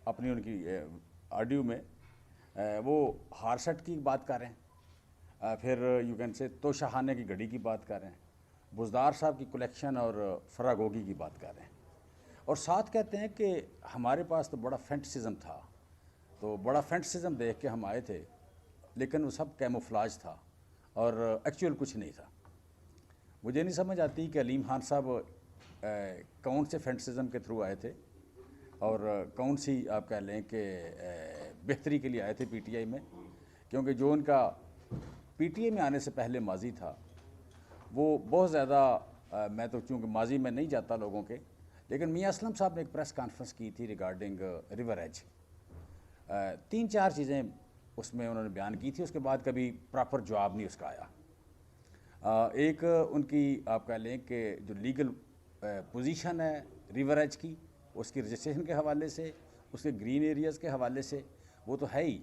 اپنی ان کی آڈیو میں وہ ہارسٹ کی بات کر رہے ہیں، پھر یو کین سے توشاخانے کی گھڑی کی بات کر رہے ہیں، بزدار صاحب کی کلیکشن اور فراگوگی کی بات کر رہے ہیں، اور ساتھ کہتے ہیں کہ ہمارے پاس تو بڑا فینٹسزم تھا، تو بڑا فینٹسزم دیکھ کے ہم آئے تھے، لیکن وہ سب کیموفلاج تھا اور ایکچوئل کچھ نہیں تھا۔ مجھے نہیں سمجھ آتی کہ علیم خان صاحب کون سے فینٹسزم کے تھرو آئے تھے اور کون سی آپ کہہ لیں کہ بہتری کے لیے آئے تھے پی ٹی آئی میں، کیونکہ جو ان کا پی ٹی آئی میں آنے سے پہلے ماضی تھا وہ بہت زیادہ میں تو چونکہ ماضی میں نہیں جاتا لوگوں کے، لیکن میاں اسلم صاحب نے ایک پریس کانفرنس کی تھی ریگارڈنگ ریور ایج، 3-4 چیزیں اس میں انہوں نے بیان کی تھی، اس کے بعد کبھی پراپر جواب نہیں اس کا آیا۔ ایک ان کی آپ کہہ لیں کہ جو لیگل پوزیشن ہے ریور ایج کی، اس کی رجسٹریشن کے حوالے سے، اس کے گرین ایریاز کے حوالے سے، وہ تو ہے ہی،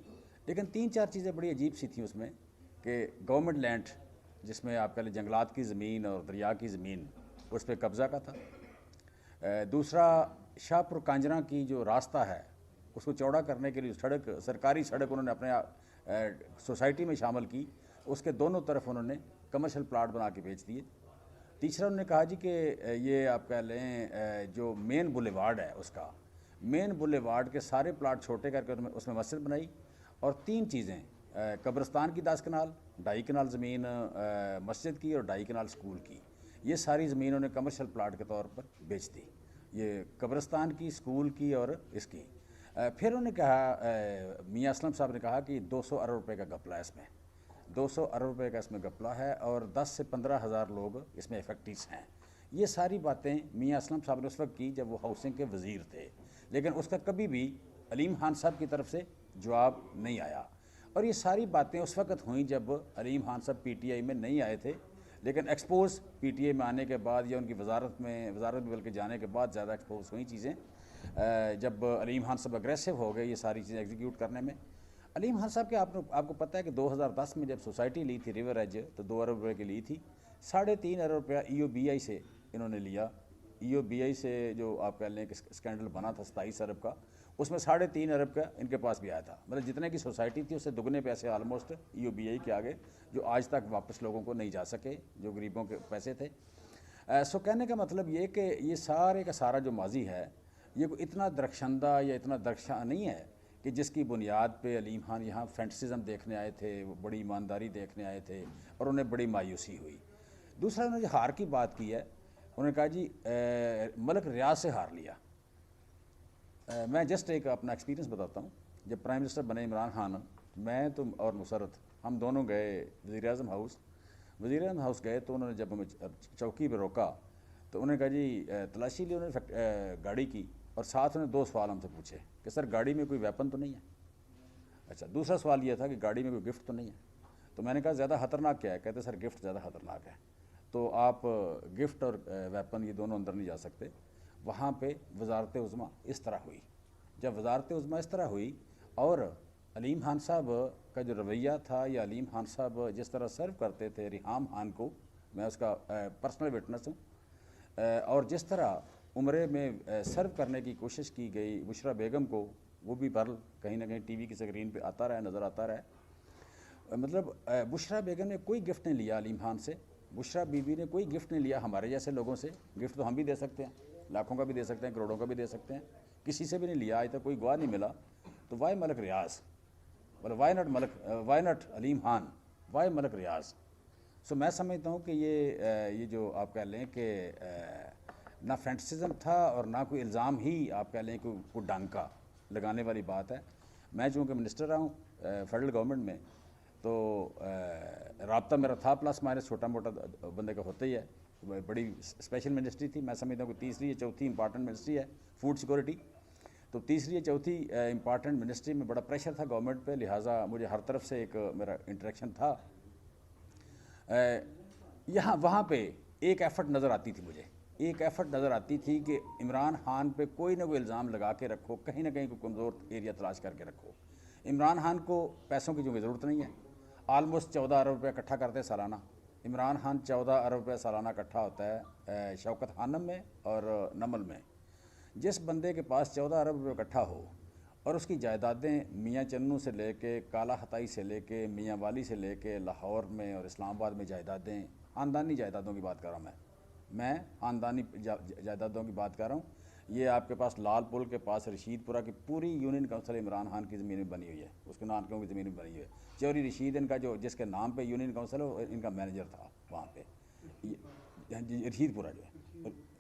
لیکن 3-4 چیزیں بڑی عجیب سی تھیں اس میں کہ گورنمنٹ لینڈ جس میں آپ کہہ لیں جنگلات کی زمین اور دریا کی زمین، اس پہ قبضہ کا تھا۔ دوسرا شاہ پور کانجراں کی جو راستہ ہے اس کو چوڑا کرنے کے لیے سڑک، سرکاری سڑک انہوں نے اپنے سوسائٹی میں شامل کی، اس کے دونوں طرف انہوں نے کمرشل پلاٹ بنا کے بیچ دیے۔ تیسرا انہوں نے کہا جی کہ یہ آپ کہہ لیں جو مین بولیوارڈ ہے اس کا، مین بولیوارڈ کے سارے پلاٹ چھوٹے کر کے اس میں مسجد بنائی، اور 3 چیزیں، قبرستان کی 10 کنال، 2.5 کنال زمین مسجد کی اور 2.5 کنال سکول کی، یہ ساری زمین انہوں نے کمرشل پلاٹ کے طور پر بیچ دی، یہ قبرستان کی، سکول کی اور اس کی۔ پھر انہوں نے کہا، میاں اسلم صاحب نے کہا کہ 200 ارب روپے کا گھپلہ ہے اس میں، 200 ارب روپے کا اس میں گھپلہ ہے، اور 10 سے 15 ہزار لوگ اس میں افیکٹیز ہیں۔ یہ ساری باتیں میاں اسلم صاحب نے اس وقت کی جب وہ ہاؤسنگ کے وزیر تھے، لیکن اس کا کبھی بھی علیم خان صاحب کی طرف سے جواب نہیں آیا، اور یہ ساری باتیں اس وقت ہوئیں جب علیم خان صاحب پی ٹی آئی میں نہیں آئے تھے، لیکن ایکسپوز پی ٹی آئی میں آنے کے بعد یا ان کی وزارت میں بلکہ جانے کے بعد زیادہ ایکسپوز ہوئیں چیزیں، جب علیم خان صاحب اگریسو ہو گئے یہ ساری چیزیں ایگزیکیوٹ کرنے میں۔ علیم خان صاحب کے آپ کو پتہ ہے کہ 2010 میں جب سوسائٹی لی تھی ریور ایج تو 2 ارب روپے کی لی تھی، 3.5 ارب روپیہ ای او بی آئی سے انہوں نے لیا، ای او بی آئی سے جو آپ کہہ لیں کہ اسکینڈل بنا تھا 27 ارب کا، اس میں 3.5 ارب کا ان کے پاس بھی آیا تھا، مطلب جتنے کی سوسائٹی تھی اس سے دگنے پیسے آلموسٹ ای او بی آئی کے آگے، جو آج تک واپس لوگوں کو نہیں جا سکے جو غریبوں کے پیسے تھے۔ سو کہنے کا مطلب یہ کہ یہ سارے کا سارا جو ماضی ہے یہ کوئی اتنا درخشندہ یا اتنا درخشاں نہیں ہے کہ جس کی بنیاد پہ علیم خان یہاں فینٹسزم دیکھنے آئے تھے، وہ بڑی ایمانداری دیکھنے آئے تھے اور انہیں بڑی مایوسی ہوئی۔ دوسرا انہوں نے جو ہار کی بات کی ہے، انہوں نے کہا جی ملک ریاض سے ہار لیا۔ میں جسٹ ایک اپنا ایکسپیرینس بتاتا ہوں، جب پرائم منسٹر بنے عمران خان، میں تو اور مسرت ہم دونوں گئے وزیر اعظم ہاؤس گئے، تو انہوں نے جب ہمیں چوکی پہ روکا تو انہوں نے کہا جی تلاشی لی، انہوں نے گاڑی کی، اور ساتھ انہوں نے 2 سوال ہم سے پوچھے کہ سر گاڑی میں کوئی ویپن تو نہیں ہے؟ اچھا، دوسرا سوال یہ تھا کہ گاڑی میں کوئی گفٹ تو نہیں ہے؟ تو میں نے کہا زیادہ خطرناک کیا ہے؟ کہتے سر گفٹ زیادہ خطرناک ہے، تو آپ گفٹ اور ویپن یہ دونوں اندر نہیں جا سکتے۔ وہاں پہ وزارت عظمیٰ اس طرح ہوئی، جب وزارت عظمیٰ اس طرح ہوئی اور علیم خان صاحب کا جو رویہ تھا یا علیم خان صاحب جس طرح سرو کرتے تھے ریحام خان کو، میں اس کا پرسنل وٹنس ہوں، اور جس طرح عمرے میں سرو کرنے کی کوشش کی گئی بشریٰ بیگم کو، وہ بھی برل کہیں نہ کہیں ٹی وی کی اسکرین پہ آتا رہا، نظر آتا رہا، مطلب بشریٰ بیگم نے کوئی گفٹ نہیں لیا علیم خان سے، بشریٰ بی بی نے کوئی گفٹ نہیں لیا ہمارے جیسے لوگوں سے۔ گفٹ تو ہم بھی دے سکتے ہیں، لاکھوں کا بھی دے سکتے ہیں، کروڑوں کا بھی دے سکتے ہیں، کسی سے بھی نہیں لیا، آج تک کوئی گواہ نہیں ملا۔ تو وائی ملک ریاض، مطلب why not Aleem Khan, why Malik Riaz? So میں سمجھتا ہوں کہ یہ جو آپ کہہ لیں کہ نہ فینٹسزم تھا اور نہ کوئی الزام ہی آپ کہہ لیں کوئی ڈانکا لگانے والی بات ہے۔ میں چونکہ منسٹر رہا ہوں فیڈرل گورنمنٹ میں، تو رابطہ میرا تھا پلس مائنس چھوٹا موٹا بندے کا ہوتا ہی ہے، بڑی اسپیشل منسٹری تھی، میں سمجھتا ہوں کہ تیسری یا چوتھی امپارٹنٹ منسٹری ہے فوڈ سیکورٹی، تو تیسری یا چوتھی امپارٹنٹ منسٹری میں بڑا پریشر تھا گورنمنٹ پہ، لہٰذا مجھے ہر طرف سے ایک میرا انٹریکشن تھا۔ وہاں پہ ایک ایفرٹ نظر آتی تھی، مجھے ایک ایفرٹ نظر آتی تھی کہ عمران خان پہ کوئی نہ کوئی الزام لگا کے رکھو، کہیں نہ کہیں کوئی کمزور ایریا تلاش کر کے رکھو۔ عمران خان کو پیسوں کی جو ضرورت نہیں ہے، آلموسٹ 14 ارب روپیہ اکٹھا کرتے ہیں سالانہ، عمران خان 14 ارب روپیہ سالانہ اکٹھا ہوتا ہے شوکت خانم میں اور نمل میں۔ جس بندے کے پاس 14 ارب روپیہ اکٹھا ہو اور اس کی جائیدادیں میاں چنو سے لے کے کالا ہتائی سے لے کے میاں والی سے لے کے لاہور میں اور اسلام آباد میں جائیدادیں، خاندانی جائیدادوں کی بات کر رہا ہوں میں خاندانی جائیدادوں کی بات کر رہا ہوں۔ یہ آپ کے پاس لال پل کے پاس رشید پورہ کی پوری یونین کونسل عمران خان کی زمین میں بنی ہوئی ہے، اس کے نام کی زمین میں بنی ہوئی ہے۔ چوری رشید ان کا جو جس کے نام پہ یونین کونسل ہے وہ ان کا مینیجر تھا وہاں پہ، رشید پورہ جو ہے،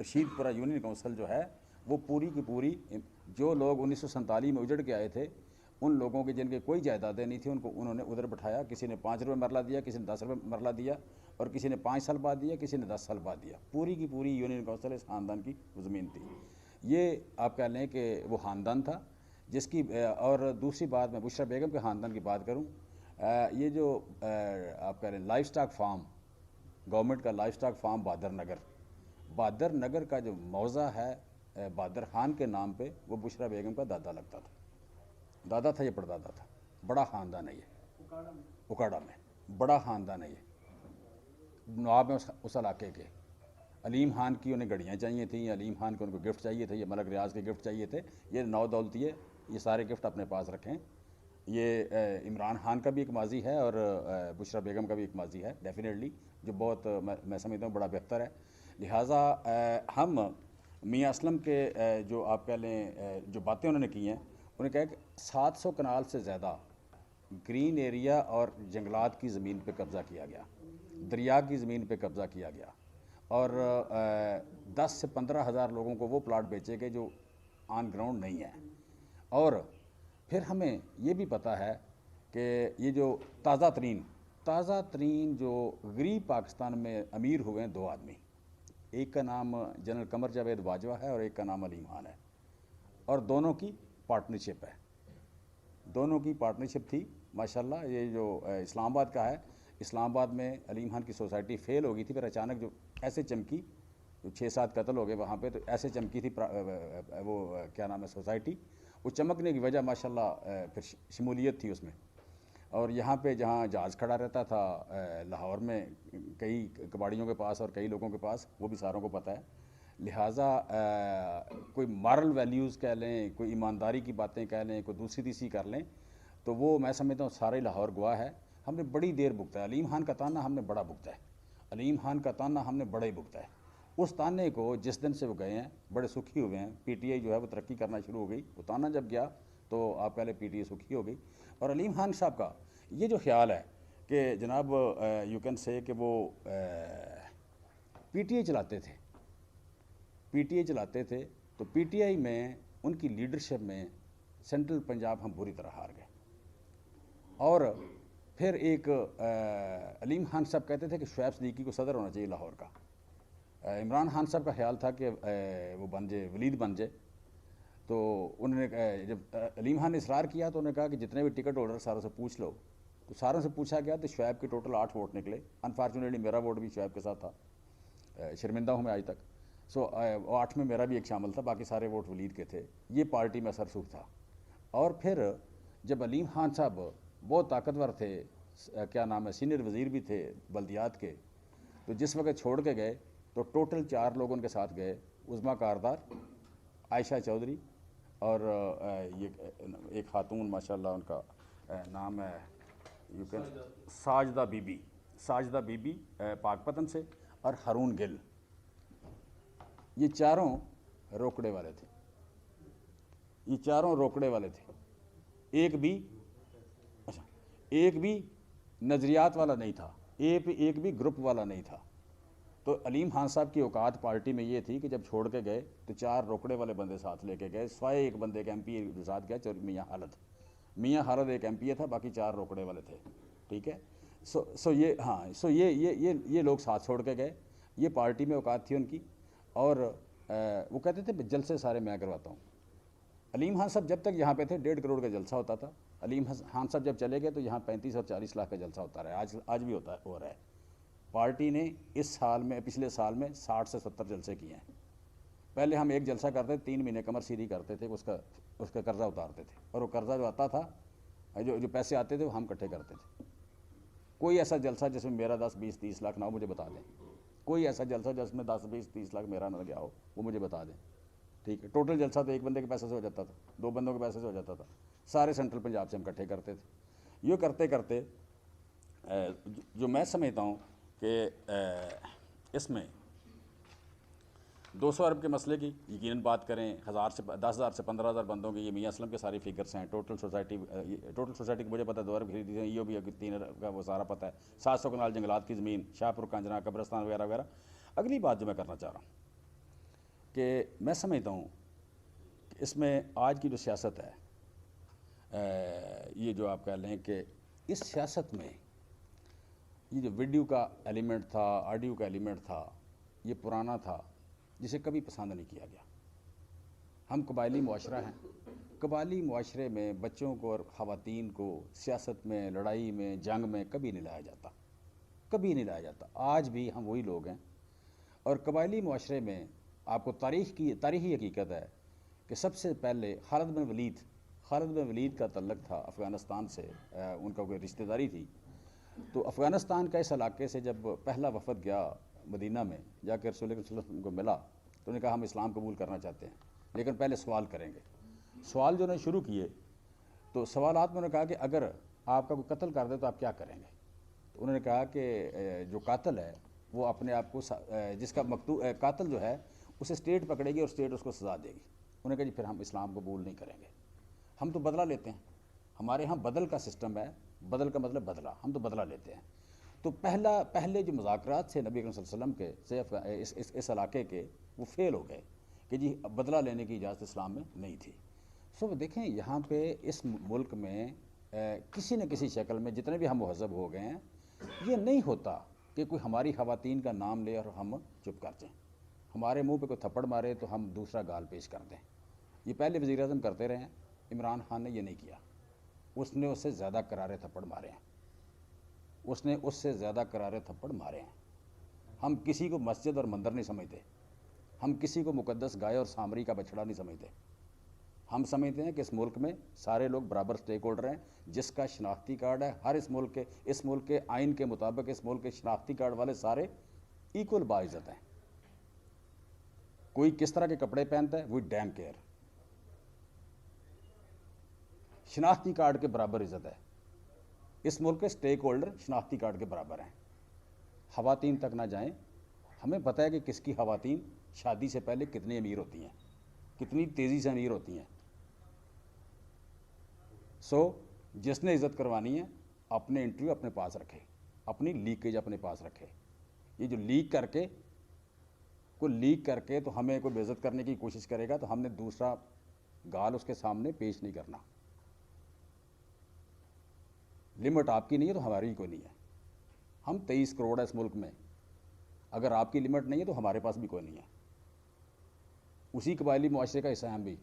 رشید پورہ یونین کونسل جو ہے وہ پوری کی پوری، جو لوگ 1947 میں اجڑ کے آئے تھے ان لوگوں کے جن کے کوئی جائیدادیں نہیں تھیں ان کو انہوں نے ادھر بٹھایا، کسی نے 5 روپے مرلہ دیا، کسی نے 10 روپے مرلہ دیا، اور کسی نے 5 سال بعد دیا، کسی نے 10 سال بعد دیا۔ پوری کی پوری یونین کونسل اس خاندان کی زمین تھی۔ یہ آپ کہہ لیں کہ وہ خاندان تھا جس کی، اور دوسری بات میں بشرا بیگم کے خاندان کی بات کروں، یہ جو آپ کہہ لیں لائف سٹاک فارم، گورنمنٹ کا لائف سٹاک فارم بہادر نگر کا جو موضع ہے بہادر خان کے نام پہ، وہ بشرا بیگم کا دادا لگتا تھا، دادا تھا یہ پردادا تھا۔ بڑا خاندان ہے یہ، اکاڑا میں بڑا خاندان ہے یہ، نواب میں اس علاقے کے۔ علیم خان کی انہیں گھڑیاں چاہیے تھیں، علیم خان کو ان کو گفٹ چاہیے تھے، یہ ملک ریاض کے گفٹ چاہیے تھے، یہ نو دولتی ہے، یہ سارے گفٹ اپنے پاس رکھیں۔ یہ عمران خان کا بھی ایک ماضی ہے اور بشرا بیگم کا بھی ایک ماضی ہے ڈیفینیٹلی، جو بہت میں سمجھتا ہوں بڑا بہتر ہے۔ لہٰذا ہم میاں اسلم کے جو آپ کہہ لیں جو باتیں انہوں نے کی ہیں، انہوں نے کہا کہ 700 کنال سے زیادہ گرین ایریا اور جنگلات کی زمین پہ قبضہ کیا گیا، دریا کی زمین پہ قبضہ کیا گیا، اور 10 سے 15 ہزار لوگوں کو وہ پلاٹ بیچے گئے جو آن گراؤنڈ نہیں ہیں۔ اور پھر ہمیں یہ بھی پتہ ہے کہ یہ جو تازہ ترین جو غریب پاکستان میں امیر ہوئے ہیں 2 آدمی، ایک کا نام جنرل قمر جاوید باجوہ ہے اور ایک کا نام علیم خان ہے، اور دونوں کی پارٹنرشپ ہے، دونوں کی پارٹنرشپ تھی ماشاءاللہ۔ یہ جو اسلام آباد کا ہے، اسلام آباد میں علیم خان کی سوسائٹی فیل ہو گئی تھی، پھر اچانک جو ایسے چمکی، جو 6-7 قتل ہو گئے وہاں پہ، تو ایسے چمکی تھی وہ کیا نام ہے سوسائٹی، وہ چمکنے کی وجہ ماشاءاللہ پھر شمولیت تھی اس میں۔ اور یہاں پہ جہاں جہاز کھڑا رہتا تھا لاہور میں کئی کباڑیوں کے پاس اور کئی لوگوں کے پاس، وہ بھی ساروں کو پتہ ہے۔ لہٰذا کوئی مارل ویلیوز کہہ لیں، کوئی ایمانداری کی باتیں کہہ لیں، کوئی دوسری تیسری کر لیں، تو وہ میں سمجھتا ہوں سارے لاہور گواہ ہے۔ ہم نے بڑی دیر بھگتا ہے، علیم خان کا تانا ہم نے بڑا بھگتا ہے، علیم خان کا تانا ہم نے بڑا ہی بھگتا ہے۔ اس تانے کو جس دن سے وہ گئے ہیں بڑے سکھی ہوئے ہیں، پی ٹی آئی جو ہے وہ ترقی کرنا شروع ہو گئی، وہ تانا جب گیا تو آپ پہلے پی ٹی آئی سکھی ہو گئی۔ اور علیم خان صاحب کا یہ جو خیال ہے کہ جناب یو کین سے کہ وہ پی ٹی آئی چلاتے تھے، تو پی ٹی آئی میں ان کی لیڈرشپ میں سینٹرل پنجاب ہم بری طرح ہار گئے۔ اور پھر ایک علیم خان صاحب کہتے تھے کہ شعیب صدیقی کو صدر ہونا چاہیے لاہور کا۔ عمران خان صاحب کا خیال تھا کہ وہ بن جائے، ولید بن جائے۔ تو انہوں نے جب علیم خان نے اصرار کیا تو انہوں نے کہا کہ جتنے بھی ٹکٹ ہولڈر ساروں سے پوچھ لو، تو ساروں سے پوچھا گیا تو شعیب کے ٹوٹل 8 ووٹ نکلے۔ انفارچونیٹلی میرا ووٹ بھی شعیب کے ساتھ تھا، شرمندہ ہوں میں آج تک۔ 8 میں میرا بھی ایک شامل تھا، باقی سارے ووٹ ولید کے تھے۔ یہ پارٹی میں سرسوخ تھا۔ اور پھر جب علیم خان صاحب بہت طاقتور تھے، کیا نام ہے سینئر وزیر بھی تھے بلدیات کے، تو جس وقت چھوڑ کے گئے تو ٹوٹل 4 لوگ ان کے ساتھ گئے، عظمیٰ کاردار، عائشہ چودھری، اور یہ ایک خاتون ماشاءاللہ ان کا نام ہے ساجدہ بی بی پاک پتن سے، اور ہارون گل۔ یہ چاروں روکڑے والے تھے، ایک بھی نظریات والا نہیں تھا، ایک بھی گروپ والا نہیں تھا۔ تو علیم خان صاحب کی اوقات پارٹی میں یہ تھی کہ جب چھوڑ کے گئے تو 4 روکڑے والے بندے ساتھ لے کے گئے، سوائے ایک بندے کے ایم پی کے ساتھ گیا، میاں خالد ایک ایم پی تھا، باقی 4 روکڑے والے تھے، ٹھیک ہے۔ یہ لوگ ساتھ چھوڑ کے گئے، یہ پارٹی میں اوقات تھی ان کی۔ اور وہ کہتے تھے جلسے سارے میں کرواتا ہوں۔ علیم خان صاحب جب تک یہاں پہ تھے 1.5 کروڑ کا جلسہ ہوتا تھا، علیم خان صاحب جب چلے گئے تو یہاں 35 اور 40 لاکھ کا جلسہ ہوتا رہا ہے، آج بھی ہو رہا ہے۔ پارٹی نے پچھلے سال میں 60 سے 70 جلسے کیے ہیں۔ پہلے ہم ایک جلسہ کرتے 3 مہینے کمر سیدھی کرتے تھے، اس کا قرضہ اتارتے تھے، اور وہ قرضہ جو آتا تھا، جو پیسے آتے تھے وہ ہم اکٹھے کرتے تھے۔ کوئی ایسا جلسہ جس میں میرا 10 20 30 لاکھ نہ ہو مجھے بتا دیں، کوئی ایسا جلسہ جس میں 10 20 30 لاکھ میرا نہ گیا ہو وہ مجھے بتا دیں۔ ٹھیک ہے. ٹوٹل جلسہ تو ایک بندے کے پیسے سے ہو جاتا تھا, 2 بندوں کے پیسے سے ہو جاتا تھا. سارے سینٹرل پنجاب سے ہم اکٹھے کرتے تھے. یہ کرتے کرتے جو میں سمجھتا ہوں کہ اس میں 200 ارب کے مسئلے کی یقیناً بات کریں, 10,000 سے 15,000 بندوں کی, یہ میاں اسلم کے ساری فگرس ہیں. ٹوٹل سوسائٹی کی مجھے پتہ 2 ارب خریدی تھی, یہ بھی 3 ارب کا وہ سارا پتہ ہے. 700 کنال جنگلات کی زمین, شاہ پور کانجنا, قبرستان وغیرہ وغیرہ. اگلی بات جو میں کرنا چاہ رہا ہوں کہ میں سمجھتا ہوں کہ اس میں آج کی جو سیاست ہے, یہ جو آپ کہہ لیں کہ اس سیاست میں یہ جو ویڈیو کا ایلیمنٹ تھا, آڈیو کا ایلیمنٹ تھا, یہ پرانا تھا, جسے کبھی پسند نہیں کیا گیا. ہم قبائلی معاشرہ ہیں. قبائلی معاشرے میں بچوں کو اور خواتین کو سیاست میں, لڑائی میں, جنگ میں کبھی نہیں لایا جاتا, کبھی نہیں لایا جاتا. آج بھی ہم وہی لوگ ہیں. اور قبائلی معاشرے میں آپ کو تاریخی حقیقت ہے کہ سب سے پہلے خالد بن ولید کا تعلق تھا افغانستان سے, ان کا کوئی رشتہ داری تھی. تو افغانستان کا اس علاقے سے جب پہلا وفد گیا مدینہ میں, جا کے رسول اللہ صلی اللہ علیہ وسلم کو ملا, تو انہوں نے کہا ہم اسلام قبول کرنا چاہتے ہیں, لیکن پہلے سوال کریں گے. سوال جو انہوں نے شروع کیے, تو سوالات میں انہوں نے کہا کہ اگر آپ کا کوئی قتل کر دے تو آپ کیا کریں گے. تو انہوں نے کہا کہ جو قاتل ہے وہ اپنے آپ کو, جس کا قاتل جو ہے اسے اسٹیٹ پکڑے گی اور اسٹیٹ اس کو سزا دے گی. انہوں نے کہا جی پھر ہم اسلام قبول نہیں کریں گے, ہم تو بدلہ لیتے ہیں. ہمارے ہاں بدل کا سسٹم ہے, بدل کا مطلب بدلہ, ہم تو بدلہ لیتے ہیں. تو پہلے جو مذاکرات تھے نبی اکرم صلی اللہ علیہ وسلم کے اس علاقے کے, وہ فیل ہو گئے کہ جی بدلہ لینے کی اجازت اسلام میں نہیں تھی. دیکھیں یہاں پہ اس ملک میں کسی نہ کسی شکل میں جتنے بھی ہم مہذب ہو گئے ہیں, یہ نہیں ہوتا کہ کوئی ہماری خواتین کا نام لے اور ہم چپ کر جائیں. ہمارے منہ پہ کوئی تھپڑ مارے تو ہم دوسرا گال پیش کر دیں. یہ پہلے وزیر اعظم کرتے رہے ہیں, عمران خان نے یہ نہیں کیا. اس نے اس سے زیادہ کرارے تھپڑ مارے ہیں, اس سے زیادہ کرارے تھپڑ مارے ہیں. ہم کسی کو مسجد اور مندر نہیں سمجھتے, ہم کسی کو مقدس گائے اور سامری کا بچڑا نہیں سمجھتے. ہم سمجھتے ہیں کہ اس ملک میں سارے لوگ برابر سٹیک ہولڈر ہیں. جس کا شناختی کارڈ ہے, ہر اس ملک کے آئین کے مطابق اس ملک کے شناختی کارڈ والے سارے ایکول باعزت ہیں. کوئی کس طرح کے کپڑے پہنتا ہے, وی ڈیم کیئر. شناختی کارڈ کے برابر عزت ہے. اس ملک کے سٹیک ہولڈر شناختی کارڈ کے برابر ہیں. خواتین تک نہ جائیں. ہمیں پتہ ہے کہ کس کی خواتین شادی سے پہلے کتنی امیر ہوتی ہیں, کتنی تیزی سے امیر ہوتی ہیں. جس نے عزت کروانی ہے اپنے انٹرویو اپنے پاس رکھے, اپنی لیکیج اپنے پاس رکھے. یہ جو لیک کر کے تو ہمیں کوئی بے عزت کرنے کی کوشش کرے گا, تو ہم نے دوسرا گال اس کے سامنے پیش نہیں کرنا. لمٹ آپ کی نہیں ہے تو ہماری کوئی نہیں ہے. ہم 23 کروڑ ہے اس ملک میں, اگر آپ کی لمٹ نہیں ہے تو ہمارے پاس بھی کوئی نہیں ہے. اسی قبائلی معاشرے کا حصہ ہیں ہم بھی.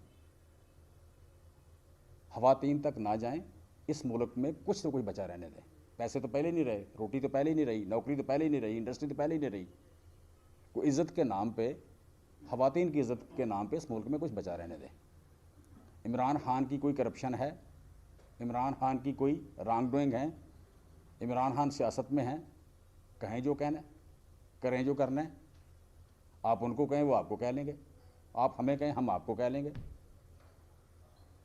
خواتین تک نہ جائیں. اس ملک میں کچھ تو کچھ بچا رہنے دیں. پیسے تو پہلے نہیں رہے, روٹی تو پہلے ہی نہیں رہی, نوکری تو پہلے ہی نہیں رہی, انڈسٹری تو پہلے ہی نہیں رہی. کوئی عزت کے نام پہ, خواتین کی عزت کے نام پہ اس ملک میں کچھ بچا رہنے دیں. عمران خان کی کوئی کرپشن ہے, عمران خان کی کوئی رانگ ڈوئنگ ہے, عمران خان سیاست میں ہیں, کہیں جو کہنا ہے, کریں جو کرنا ہے. آپ ان کو کہیں وہ آپ کو کہہ لیں گے, آپ ہمیں کہیں ہم آپ کو کہہ لیں گے.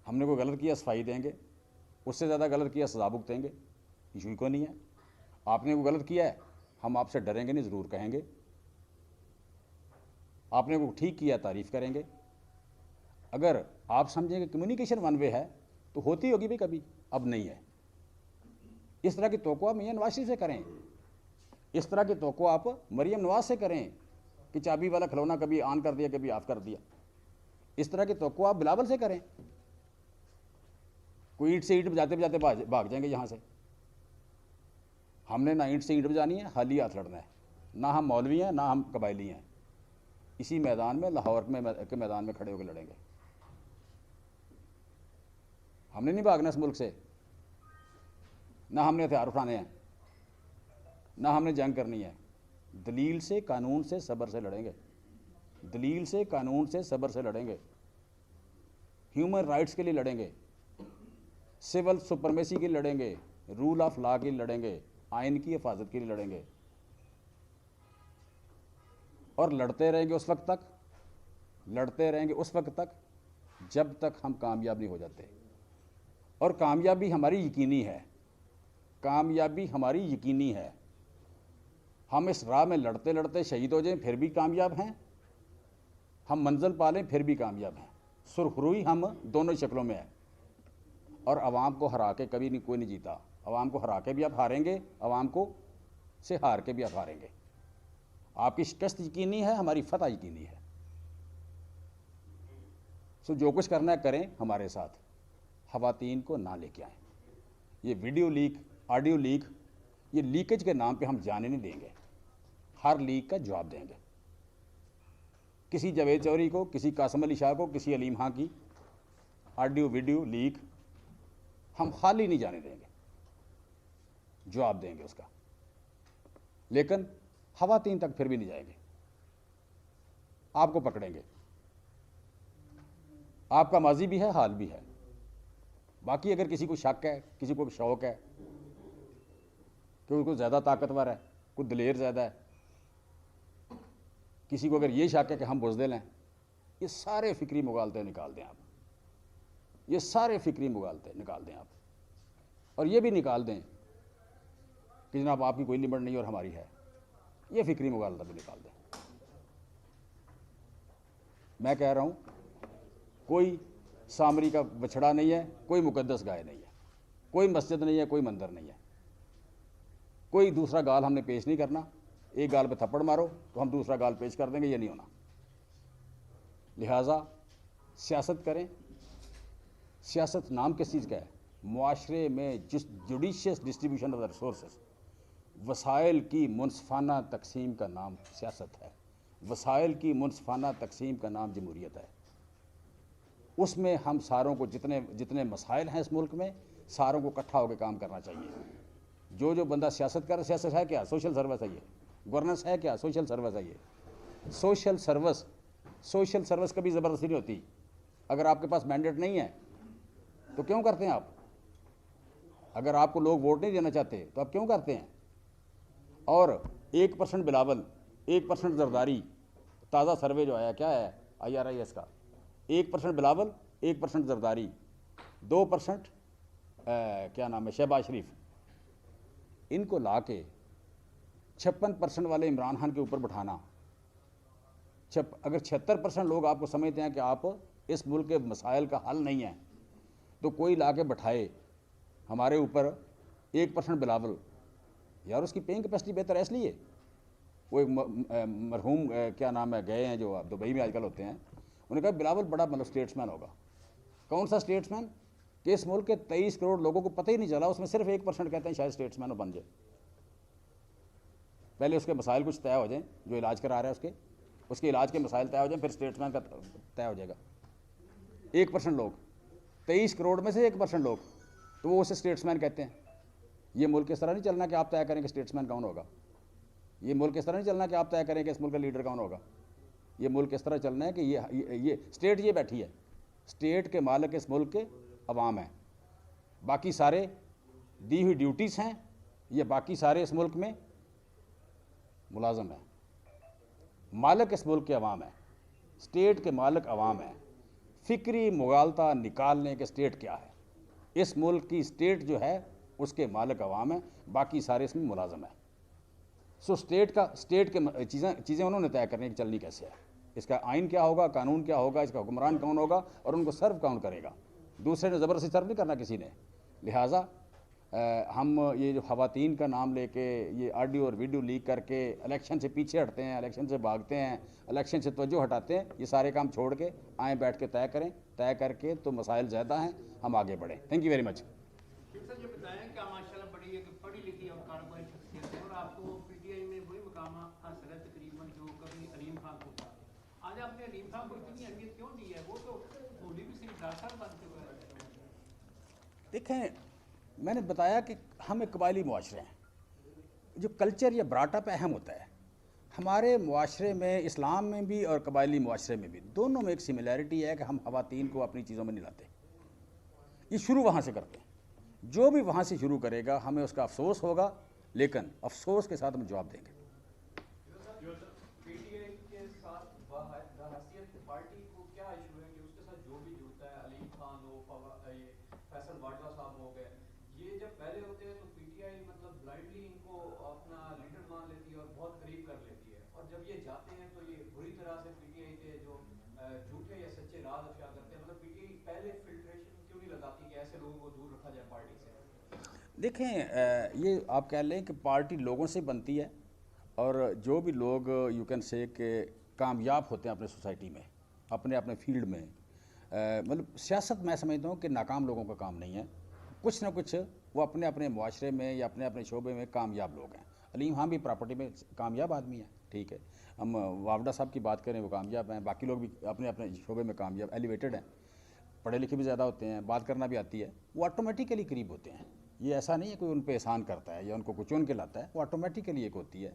ہم نے کوئی غلط کیا صفائی دیں گے, اس سے زیادہ غلط کیا سزا بھگتیں گے. ایشو ہی کوئی نہیں ہے. آپ نے کوئی غلط کیا ہے, ہم آپ سے ڈریں گے نہیں, ضرور کہیں گے. آپ نے کوئی ٹھیک کیا تعریف کریں گے. اگر آپ سمجھیں کہ کمیونیکیشن ون وے ہے تو ہوتی ہوگی بھی کبھی, اب نہیں ہے. اس طرح کی توقع آپ میاں نواز شریف سے کریں, اس طرح کی توقع آپ مریم نواز سے کریں کہ چابی والا کھلونا کبھی آن کر دیا کبھی آف کر دیا. اس طرح کی توقع آپ بلاول سے کریں. کوئی اینٹ سے اینٹ بجاتے بجاتے بھاگ جائیں گے یہاں سے. ہم نے نہ اینٹ سے اینٹ بجانی ہے, خالی ہاتھ لڑنا ہے. نہ ہم مولوی ہیں نہ ہم قبائلی ہیں. اسی میدان میں, لاہور کے میدان میں کھڑے ہو کے لڑیں گے. ہم نے نہیں بھاگنا اس ملک سے, نہ ہم نے ہتھیار اٹھانے ہیں, نہ ہم نے جنگ کرنی ہے. دلیل سے, قانون سے, صبر سے لڑیں گے. دلیل سے, قانون سے, صبر سے لڑیں گے. ہیومن رائٹس کے لیے لڑیں گے, سول سپرمیسی کے لیے لڑیں گے, رول آف لا کے لیے لڑیں گے, آئین کی حفاظت کے لیے لڑیں گے. اور لڑتے رہیں گے اس وقت تک لڑتے رہیں گے اس وقت تک جب تک ہم کامیاب نہیں ہو جاتے، اور کامیابی ہماری یقینی ہے، کامیابی ہماری یقینی ہے۔ ہم اس راہ میں لڑتے لڑتے شہید ہو جائیں پھر بھی کامیاب ہیں، ہم منزل پالیں پھر بھی کامیاب ہیں۔ سرخ روئی ہم دونوں شکلوں میں ہے، اور عوام کو ہرا کے کبھی نہیں کوئی نہیں جیتا۔ عوام کو ہرا کے بھی آپ ہاریں گے، عوام کو سے ہار کے بھی آپ ہاریں گے۔ آپ کی شکست یقینی ہے، ہماری فتح یقینی ہے۔ سو جو کچھ کرنا ہے کریں ہمارے ساتھ، خواتین کو نہ لے کے آئیں۔ یہ ویڈیو لیک، آڈیو لیک، یہ لیکیج کے نام پہ ہم جانے نہیں دیں گے، ہر لیک کا جواب دیں گے۔ کسی جاوید چوہدری کو، کسی قاسم علی شاہ کو، کسی علیم خان کی آڈیو ویڈیو لیک ہم خالی نہیں جانے دیں گے، جواب دیں گے اس کا۔ لیکن خواتین تک پھر بھی نہیں جائیں گے، آپ کو پکڑیں گے۔ آپ کا ماضی بھی ہے، حال بھی ہے۔ باقی اگر کسی کو شک ہے، کسی کو شوق ہے کہ اس کو زیادہ طاقتور ہے، کوئی دلیر زیادہ ہے، کسی کو اگر یہ شک ہے کہ ہم بزدل ہیں، یہ سارے فکری مغالطے نکال دیں آپ، یہ سارے فکری مغالطے نکال دیں آپ، اور یہ بھی نکال دیں کہ جناب آپ کی کوئی لمٹ نہیں اور ہماری ہے، یہ فکری مغالطہ بھی نکال دیں۔ میں کہہ رہا ہوں کوئی سامری کا بچھڑا نہیں ہے، کوئی مقدس گائے نہیں ہے، کوئی مسجد نہیں ہے، کوئی مندر نہیں ہے، کوئی دوسرا گال ہم نے پیش نہیں کرنا۔ ایک گال پہ تھپڑ مارو تو ہم دوسرا گال پیش کر دیں گے، یہ نہیں ہونا۔ لہٰذا سیاست کریں۔ سیاست نام کس چیز کا ہے؟ معاشرے میں judicious distribution of the resources, وسائل کی منصفانہ تقسیم کا نام سیاست ہے، وسائل کی منصفانہ تقسیم کا نام جمہوریت ہے۔ اس میں ہم ساروں کو جتنے مسائل ہیں اس ملک میں، ساروں کو اکٹھا ہو کے کام کرنا چاہیے۔ جو بندہ سیاست کر رہا ہے، سیاست ہے کیا؟ سوشل سروس ہے یہ۔ گورننس ہے کیا؟ سوشل سروس ہے یہ۔ سوشل سروس کبھی زبردستی نہیں ہوتی۔ اگر آپ کے پاس مینڈیٹ نہیں ہے تو کیوں کرتے ہیں آپ؟ اگر آپ کو لوگ ووٹ نہیں دینا چاہتے تو آپ کیوں کرتے ہیں؟ اور 1% بلاول، 1% زرداری، تازہ سروے جو آیا کیا ہے IRIS کا، 1% بلاول، 1% زرداری، 2% کیا نام ہے شہباز شریف، ان کو لا کے 56% والے عمران خان کے اوپر بٹھانا۔ اگر 76% لوگ آپ کو سمجھتے ہیں کہ آپ اس ملک کے مسائل کا حل نہیں ہیں، تو کوئی لا کے بٹھائے ہمارے اوپر 1% بلاول، یار اس کی پینگ کیپیسٹی بہتر ہے۔ اس لیے وہ ایک مرحوم کیا نام ہے گئے ہیں جو دبئی میں آج کل ہوتے ہیں، انہوں نے کہا بلاول بڑا اسٹیٹس مین ہوگا۔ کون سا اسٹیٹس مین؟ کہ اس ملک کے 23 کروڑ لوگوں کو پتہ ہی نہیں چلا، اس میں صرف 1% کہتے ہیں شاید اسٹیٹس مین بن جائے۔ پہلے اس کے مسائل کچھ طے ہو جائیں، جو علاج کرا رہا ہے اس کے علاج کے مسائل طے ہو جائیں، پھر اسٹیٹس مین کا طے ہو جائے گا۔ 1% لوگ، 23 کروڑ میں سے 1% لوگ، تو وہ اسے اسٹیٹس مین کہتے ہیں۔ یہ ملک اس طرح نہیں چلنا کہ آپ طے کریں کہ اسٹیٹس مین کون ہوگا۔ یہ ملک اس طرح نہیں چلنا کہ آپ طے کریں کہ اس ملک کا لیڈر کون ہوگا۔ یہ ملک اس طرح چلنا ہے کہ یہ اسٹیٹ یہ بیٹھی ہے، اسٹیٹ کے مالک اس ملک کے عوام ہیں، باقی سارے دی ہوئی ڈیوٹیز ہیں، یہ باقی سارے اس ملک میں ملازم ہیں۔ مالک اس ملک کے عوام ہیں، اسٹیٹ کے مالک عوام ہیں۔ فکری مغالطہ نکالنے کے اسٹیٹ کیا ہے؟ اس ملک کی اسٹیٹ جو ہے اس کے مالک عوام ہیں، باقی سارے اس میں ملازم ہیں۔ سو اسٹیٹ کے چیزیں انہوں نے طے کرنے کی چلنی کیسے ہے، اس کا آئین کیا ہوگا، قانون کیا ہوگا، اس کا حکمران کون ہوگا، اور ان کو سرو کون کرے گا۔ دوسرے نے زبردستی سرو نہیں کرنا کسی نے۔ لہٰذا ہم یہ جو خواتین کا نام لے کے یہ آڈیو اور ویڈیو لیک کر کے الیکشن سے پیچھے ہٹتے ہیں، الیکشن سے بھاگتے ہیں، الیکشن سے توجہ ہٹاتے ہیں، یہ سارے کام چھوڑ کے آئیں بیٹھ کے طے کریں، طے کر کے تو مسائل زیادہ ہیں، ہم آگے بڑھیں۔ Thank you very much. Sir یہ بتائیں کہ ماشاءاللہ بڑی ایک پڑھی لکھی اور کاروباری شخصیت ہے، اور آپ کو PTI میں وہی مقام حاصل ہے تقریباً جو کبھی علیم خان کو تھا۔ آج آپ نے علیم خان کو اتنی اہمیت کیوں دی ہے؟ وہ تو بولی بھی صرف 10 سال بنتے ہوئے رہتے ہیں۔ دیکھیں، میں نے بتایا کہ ہم ایک قبائلی معاشرے ہیں، جو کلچر یا براٹ اپ اہم ہوتا ہے۔ ہمارے معاشرے میں، اسلام میں بھی اور قبائلی معاشرے میں بھی، دونوں میں ایک سملیرٹی ہے کہ ہم خواتین کو اپنی چیزوں میں نہیں لاتے۔ یہ شروع وہاں سے کرتے ہیں۔ جو بھی وہاں سے شروع کرے گا ہمیں اس کا افسوس ہوگا، لیکن افسوس کے ساتھ ہم جواب دیں گے۔ PTI کے ساتھ بحیثیت پارٹی باجوہ صاحب ہو گئے, یہ جب پہلے ہوتے ہیں تو پی ٹی آئی مطلب بلائنڈلی ان کو اپنا لیڈر مان لیتی ہے اور بہت قریب کر لیتی ہے, اور جب یہ جاتے ہیں تو یہ بری طرح سے پی ٹی آئی کے جو جھوٹے یا سچے راز افشا کرتے ہیں. مطلب پی ٹی آئی پہلے فلٹریشن کیوں نہیں لگاتی کہ ایسے لوگوں کو دور رکھا جائے پارٹی سے؟ دیکھیں یہ آپ کہہ لیں کہ پارٹی لوگوں سے بنتی ہے, اور جو بھی لوگ یو کین سے کہ کامیاب ہوتے ہیں اپنے سوسائٹی میں, اپنے اپنے فیلڈ میں, مطلب سیاست میں سمجھتا ہوں کہ ناکام لوگوں کا کام نہیں ہے. کچھ نہ کچھ وہ اپنے اپنے معاشرے میں یا اپنے اپنے شعبے میں کامیاب لوگ ہیں. علیم خان بھی پراپرٹی میں کامیاب آدمی ہے, ٹھیک ہے. ہم وافدہ صاحب کی بات کریں وہ کامیاب ہیں, باقی لوگ بھی اپنے اپنے شعبے میں کامیاب ایلیویٹڈ ہیں, پڑھے لکھے بھی زیادہ ہوتے ہیں, بات کرنا بھی آتی ہے, وہ آٹومیٹیکلی قریب ہوتے ہیں. یہ ایسا نہیں ہے کوئی ان پہ احسان کرتا ہے یا ان کو کچھ چن کے لاتا ہے, وہ آٹومیٹیکلی ایک ہوتی ہے.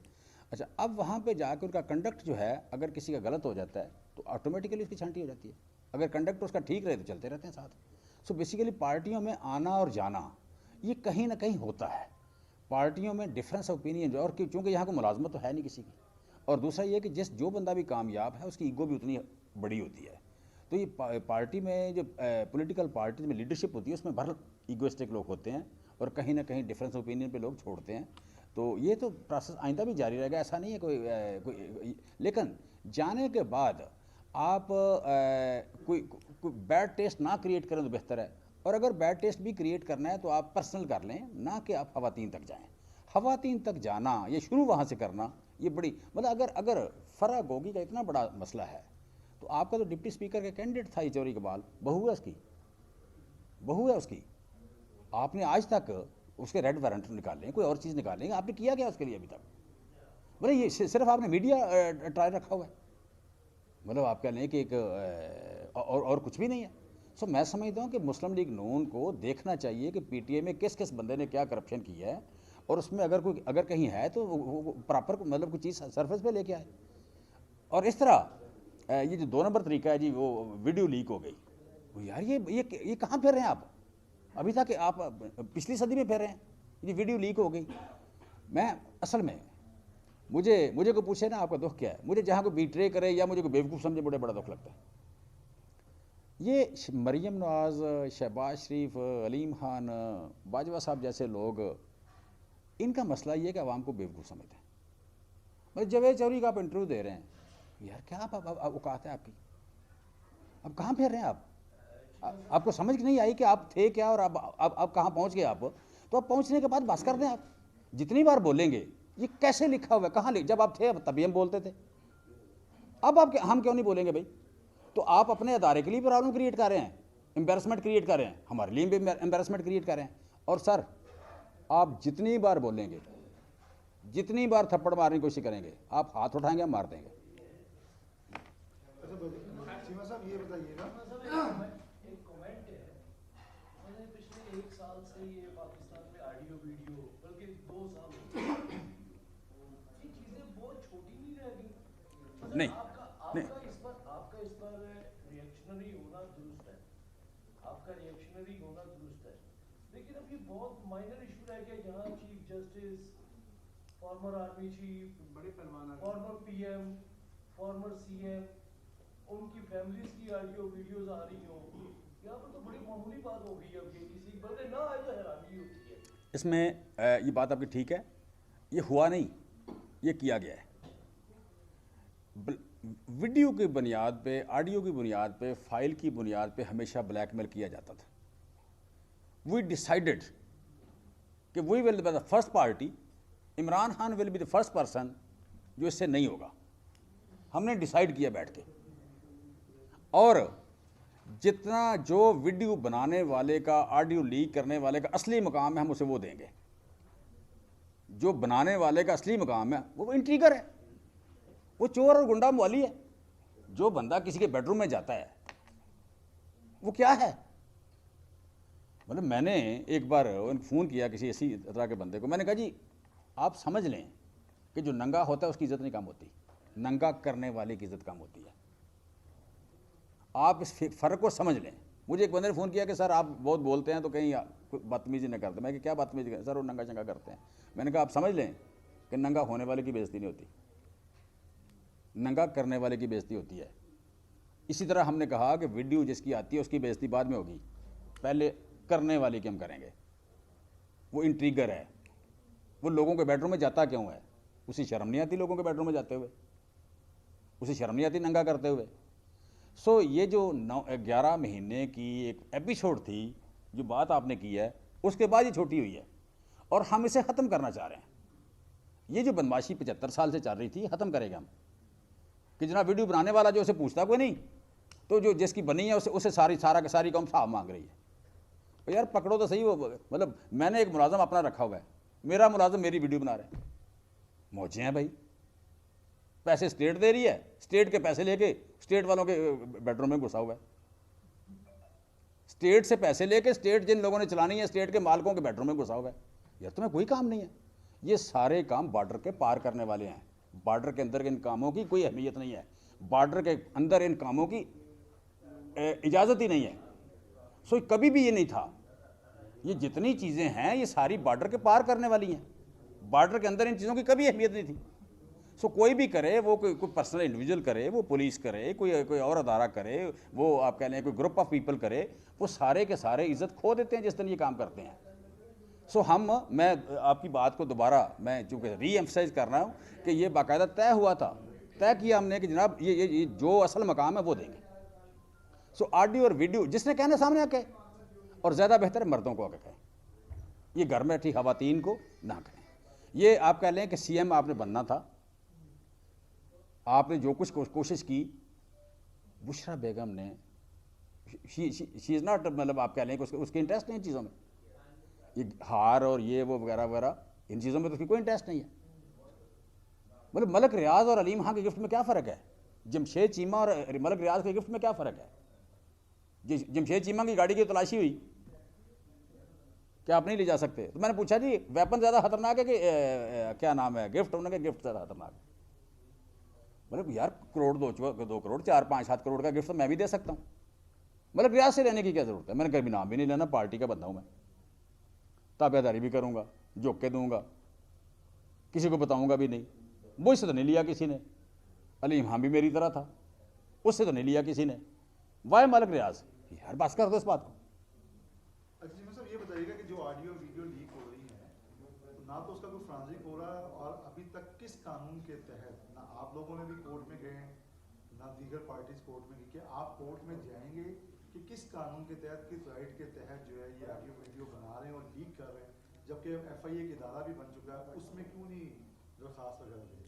اچھا, اب وہاں پہ جا کے ان کا کنڈکٹ جو ہے اگر کسی کا غلط ہو جاتا ہے تو آٹومیٹیکلی اس کی چھانٹی ہو جاتی ہے. اگر کنڈکٹ اس کا ٹھیک رہے تو چلتے رہتے ہیں ساتھ. سو بیسیکلی پارٹیوں میں آنا اور جانا یہ کہیں نہ کہیں ہوتا ہے. پارٹیوں میں ڈفرینس آف اوپینین, اور چونکہ یہاں کو ملازمت تو ہے نہیں کسی کی, اور دوسرا یہ کہ جو بندہ بھی کامیاب ہے اس کی ایگو بھی اتنی بڑی ہوتی ہے. تو یہ پارٹی میں جو پولیٹیکل پارٹیز میں لیڈرشپ ہوتی ہے اس میں بھر ایگوسٹک لوگ ہوتے ہیں اور کہیں نہ کہیں ڈفرینس اوپینین پہ لوگ چھوڑتے ہیں. تو یہ تو پروسیس آئندہ بھی جاری رہے گا, ایسا نہیں ہے کوئی. لیکن جانے کے بعد آپ کوئی بیڈ ٹیسٹ نہ کریٹ کریں تو بہتر ہے, اور اگر بیڈ ٹیسٹ بھی کریٹ کرنا ہے تو آپ پرسنل کر لیں, نہ کہ آپ خواتین تک جائیں. خواتین تک جانا, یہ شروع وہاں سے کرنا, یہ بڑی مطلب اگر فرا گوگی کا اتنا بڑا مسئلہ ہے تو آپ کا تو ڈپٹی اسپیکر کا کینڈیڈیٹ تھا چوری اقبال, بہو ہے اس کی, بہو ہے اس کی. آپ نے آج تک اس کے ریڈ وارنٹ نکالیں, کوئی اور چیز نکالیں, آپ نے کیا اس کے لیے ابھی تک؟ بولے یہ صرف آپ نے میڈیا ٹرائل رکھا ہوا ہے, مطلب آپ کہہ لیں کہ ایک اور کچھ بھی نہیں ہے. سو میں سمجھتا ہوں کہ مسلم لیگ نون کو دیکھنا چاہیے کہ پی ٹی اے میں کس کس بندے نے کیا کرپشن کی ہے, اور اس میں اگر کہیں ہے تو پراپر مطلب کوئی چیز سرفیس پہ لے کے آئے. اور اس طرح یہ جو 2 نمبر طریقہ ہے جی, وہ ویڈیو لیک ہو گئی, یار یہ کہاں پھر رہے ہیں آپ؟ ابھی تک آپ پچھلی صدی میں پھر رہے ہیں, یہ ویڈیو لیک ہو گئی. میں اصل میں مجھے کو پوچھے نا آپ کا دکھ کیا ہے, مجھے جہاں کو بیٹرے کرے یا مجھے کو بیوقوف سمجھے بڑا دکھ لگتا ہے. یہ مریم نواز, شہباز شریف, علیم خان, باجوہ صاحب جیسے لوگ, ان کا مسئلہ یہ ہے کہ عوام کو بیوقوف سمجھتے ہیں. مطلب جاوید چودھری کا آپ انٹرویو دے رہے ہیں, یار کیا آپ اوقات ہے آپ کی؟ اب کہاں پھر رہے ہیں آپ کو سمجھ نہیں آئی کہ آپ تھے کیا اور اب کہاں پہنچ گئے آپ؟ تو اب پہنچنے کے بعد بس کر دیں. آپ جتنی بار بولیں گے یہ کیسے لکھا ہوا ہے, کہاں جب آپ تھے تبھی ہم بولتے تھے, اب ہم کیوں نہیں بولیں گے بھائی؟ تو آپ اپنے ادارے کے لیے پرابلم کریٹ کر رہے ہیں, امبیرسمنٹ کریٹ کر رہے ہیں, ہمارے لیے بھی امبیرسمنٹ کریٹ کر رہے ہیں. اور سر آپ جتنی بار بولیں گے, جتنی بار تھپڑ مارنے کی کوشش کریں گے, آپ ہاتھ اٹھائیں گے ہم مار دیں گے. سیما صاحب یہ بتائیے گا, ایک کمنٹ ہے, پچھلے 1 سال سے یہ پاکستان میں آڈیو ویڈیو بلکہ 2 سال یہ چیزیں بہت چھوٹی نہیں رہ گئی. نہیں آپ کا اس پر ریئیکشنری ہونا درست ہے, آپ کا ریئیکشنری ہونا درست ہے, لیکن اب یہ بہت مائنر ایشو رہ گیا جہاں chief justice, former army chief, بڑے پیمانہ former P M, former C M, ان کی فیملیز کی آڈیو ویڈیوز آ رہی ہوں, یہاں پر تو بڑی معمولی بات ہو گئی ہے. اب یہ کسی بندے نہ آئے تو حیرانی ہوتی ہے. اس میں یہ بات آپ کی ٹھیک ہے, یہ ہوا نہیں, یہ کیا گیا ہے. ویڈیو کی بنیاد پہ, آڈیو کی بنیاد پہ, فائل کی بنیاد پہ ہمیشہ بلیک میل کیا جاتا تھا. وی ڈیسائیڈڈ کہ we will be the first party, Imran Khan will be the first person جو اس سے نہیں ہوگا. ہم نے ڈیسائیڈ کیا بیٹھ کے, اور جتنا جو ویڈیو بنانے والے کا, آڈیو لیک کرنے والے کا اصلی مقام ہے ہم اسے وہ دیں گے. جو بنانے والے کا اصلی مقام ہے وہ انٹریگر ہے, وہ چور اور گنڈا موالی ہے. جو بندہ کسی کے بیڈ روم میں جاتا ہے وہ کیا ہے؟ مطلب میں نے ایک بار فون کیا کسی اسی طرح کے بندے کو, میں نے کہا جی آپ سمجھ لیں کہ جو ننگا ہوتا ہے اس کی عزت نہیں کم ہوتی, ننگا کرنے والے کی عزت کم ہوتی ہے. آپ اس فرق کو سمجھ لیں. مجھے ایک بندے نے فون کیا کہ سر آپ بہت بولتے ہیں تو کہیں بدتمیزی نہ کرتے. میں کہ کیا بدتمیزی کرتے؟ سر وہ ننگا چنگا کرتے ہیں. میں نے کہا آپ سمجھ لیں کہ ننگا ہونے والے کی بے عزتی نہیں ہوتی, ننگا کرنے والے کی بے عزتی ہوتی ہے. اسی طرح ہم نے کہا کہ ویڈیو جس کی آتی ہے اس کی بے عزتی بعد میں ہوگی, پہلے کرنے والی کی ہم کریں گے. وہ انٹریگر ہے, وہ لوگوں کے بیڈ روم میں جاتا کیوں ہے؟ اسے شرم نہیں آتی لوگوں کے بیڈ روم میں جاتے ہوئے؟ اسے شرم نہیں آتی ننگا کرتے ہوئے؟ سو یہ جو 11 مہینے کی ایک ایپیسوڈ تھی, جو بات آپ نے کی ہے, اس کے بعد یہ چھوٹی ہوئی ہے اور ہم اسے ختم کرنا چاہ رہے ہیں. یہ جو بدماشی 75 سال سے چل رہی تھی, ختم کرے گا ہم. کہ جناب ویڈیو بنانے والا جو اسے پوچھتا کوئی نہیں, تو جو جس کی بنی ہے اسے ساری قوم صاحب مانگ رہی ہے. یار پکڑو تو صحیح. وہ مطلب میں نے ایک ملازم اپنا رکھا ہوا ہے, میرا ملازم میری ویڈیو بنا رہے ہیں. موجے ہیں بھائی, پیسے اسٹیٹ دے رہی ہے, اسٹیٹ کے پیسے لے کے اسٹیٹ والوں کے بیڈ روم میں گھسا ہوا ہے. اسٹیٹ سے پیسے لے کے اسٹیٹ جن لوگوں نے چلانی ہے اسٹیٹ کے مالکوں کے بیڈ روم میں گھسا ہوا ہے. یار تمہیں کوئی کام نہیں ہے. یہ سارے کام بارڈر کے پار کرنے والے ہیں. بارڈر کے اندر ان کاموں کی کوئی اہمیت نہیں ہے. بارڈر کے اندر ان کاموں کی اجازت ہی نہیں ہے. سو کبھی بھی یہ نہیں تھا. یہ جتنی چیزیں ہیں یہ ساری بارڈر کے پار کرنے والی ہیں. بارڈر کے اندر ان چیزوں کی کبھی اہمیت نہیں تھی. سو کوئی بھی کرے, وہ کوئی پرسنل انڈیویجول کرے, وہ پولیس کرے, کوئی اور ادارہ کرے, وہ آپ کہہ لیں کوئی گروپ آف پیپل کرے, وہ سارے کے سارے عزت کھو دیتے ہیں جس دن یہ کام کرتے ہیں. سو میں آپ کی بات کو دوبارہ میں چونکہ ری ایمفسائز کر رہا ہوں کہ یہ باقاعدہ طے ہوا تھا, طے کیا ہم نے کہ جناب یہ جو اصل مقام ہے وہ دیں گے. سو آڈیو اور ویڈیو جس نے کہنا سامنے آ کے, اور زیادہ بہتر ہے مردوں کو آ کے کہیں. یہ گھر میں بیٹھی خواتین کو نہ کہیں. یہ آپ کہہ لیں کہ سی ایم آپ نے بننا تھا, آپ نے جو کچھ کوشش کی, بشرا بیگم نے شی از ناٹ, مطلب آپ کہہ لیں کہ اس کی انٹرسٹ نہیں ان چیزوں میں. یہ ہار اور یہ وہ وغیرہ وغیرہ ان چیزوں میں تو اس کی کوئی انٹرسٹ نہیں ہے. مطلب ملک ریاض اور علیم خان کے گفٹ میں کیا فرق ہے؟ جمشید چیمہ اور ملک ریاض کے گفٹ میں کیا فرق ہے؟ جمشید چیمہ کی گاڑی کی تلاشی ہوئی, کیا آپ نہیں لے جا سکتے؟ تو میں نے پوچھا جی ویپن زیادہ خطرناک ہے کہ کیا نام ہے گفٹ؟ انہوں نے کہا گفٹ زیادہ خطرناک ہے. مطلب یار کروڑ 2 کروڑ 4-5-7 کروڑ کا گفٹ تو میں بھی دے سکتا ہوں. مطلب ریاض سے لینے کی کیا ضرورت ہے؟ میں نے کبھی نام بھی نہیں لینا, پارٹی کا بندہ ہوں میں, تابع داری بھی کروں گا, جھک کے دوں گا, کسی کو بتاؤں گا بھی نہیں. مجھ سے تو نہیں لیا کسی نے. علیم خان بھی میری طرح تھا, اس سے تو نہیں لیا کسی نے. وائے ملک ریاض؟ یار بس کر دو اس بات کو. اچھا جی صاحب یہ بتائیے گا کہ جو آڈیو ویڈیو لیک ہو رہی ہیں, نہ تو اس کا کوئی فرانزک ہو رہا ہے, اور ابھی تک کس قانون کے تحت, نہ آپ لوگوں نے بھی کورٹ میں گئے ہیں نہ دیگر پارٹیز کورٹ میں گئی, کہ آپ کورٹ میں جائیں گے کہ کس قانون کے تحت, کس رائٹ کے تحت جو ہے یہ آڈیو ویڈیو بنا رہے ہیں اور لیک کر رہے ہیں, جبکہ ایف آئی اے کا ادارہ بھی بن چکا ہے, اس میں کیوں نہیں درخواست وغیرہ دے؟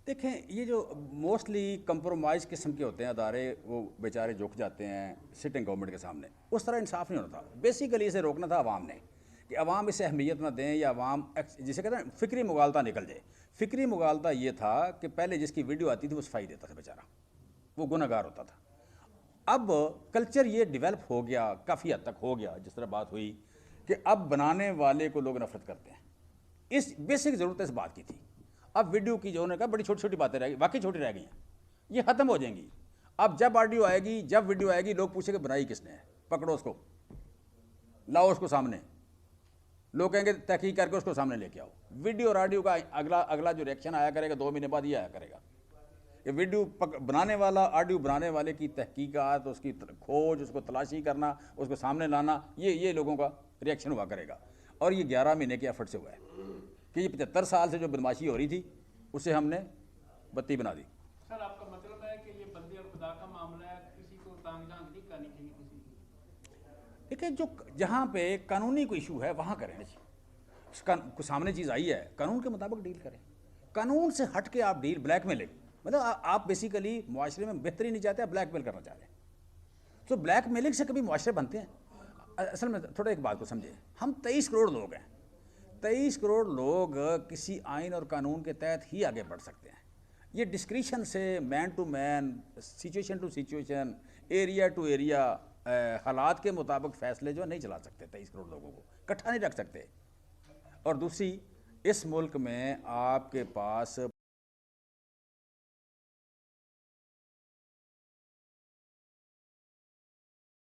دیکھیں یہ جو موسٹلی کمپرومائز قسم کے ہوتے ہیں ادارے, وہ بیچارے جھک جاتے ہیں سٹنگ گورنمنٹ کے سامنے. اس طرح انصاف نہیں ہوتا. بیسیکلی اسے روکنا تھا عوام نے, کہ عوام اسے اہمیت نہ دیں, یا عوام جسے کہتے ہیں فکری مغالطہ نکل جائے. فکری مغالطہ یہ تھا کہ پہلے جس کی ویڈیو آتی تھی وہ صفائی دیتا تھا بیچارہ, وہ گناہ گار ہوتا تھا. اب کلچر یہ ڈیولپ ہو گیا, کافی حد تک ہو گیا, جس طرح بات ہوئی کہ اب بنانے والے کو لوگ نفرت کرتے ہیں. اس بیسک ضرورت اس بات کی تھی. اب ویڈیو کی جو انہوں نے کہا بڑی چھوٹی چھوٹی باتیں رہ گئی, واقعی چھوٹی رہ گئی ہیں, یہ ختم ہو جائیں گی. اب جب آڈیو آئے گی, جب ویڈیو آئے گی, لوگ پوچھیں کہ بنائی کس نے ہے, پکڑو اس کو, لاؤ اس کو سامنے. لوگ کہیں گے تحقیق کر کے اس کو سامنے لے کے آؤ. ویڈیو اور آڈیو کا اگلا جو ریئیکشن آیا کرے گا 2 مہینے بعد یہ آیا کرے گا کہ ویڈیو بنانے والا, آڈیو بنانے والے کی تحقیقات, اس کی کھوج, اس کو تلاشی کرنا, اس کو سامنے لانا, یہ لوگوں کا ریئیکشن ہوا کرے گا. اور یہ 11 مہینے کے ایفرٹ سے ہوا ہے کہ یہ 75 سال سے جو بدماشی ہو رہی تھی اسے ہم نے بتی بنا دی. سر آپ کا مطلب ہے کہ یہ بندے اور خدا کا معاملہ ہے, کسی کو تانگ جھانک نہیں کرنی چاہیے کسی کی. دیکھیں جو جہاں پہ قانونی کوئی ایشو ہے وہاں کریں جی. سامنے چیز آئی ہے, قانون کے مطابق ڈیل کریں. قانون سے ہٹ کے آپ ڈیل بلیک میلنگ, مطلب آپ بیسیکلی معاشرے میں بہتری نہیں چاہتے, آپ بلیک میل کرنا چاہ رہے ہیں. تو بلیک میلنگ سے کبھی معاشرے بنتے ہیں؟ اصل میں تھوڑا ایک بات کو سمجھیں, ہم 23 کروڑ لوگ ہیں. 23 کروڑ لوگ کسی آئین اور قانون کے تحت ہی آگے بڑھ سکتے ہیں. یہ ڈسکریشن سے man to man, situation to situation, area to area, حالات کے مطابق فیصلے جو نہیں چلا سکتے. 23 کروڑ لوگوں کو اکٹھا نہیں رکھ سکتے. اور دوسری, اس ملک میں آپ کے پاس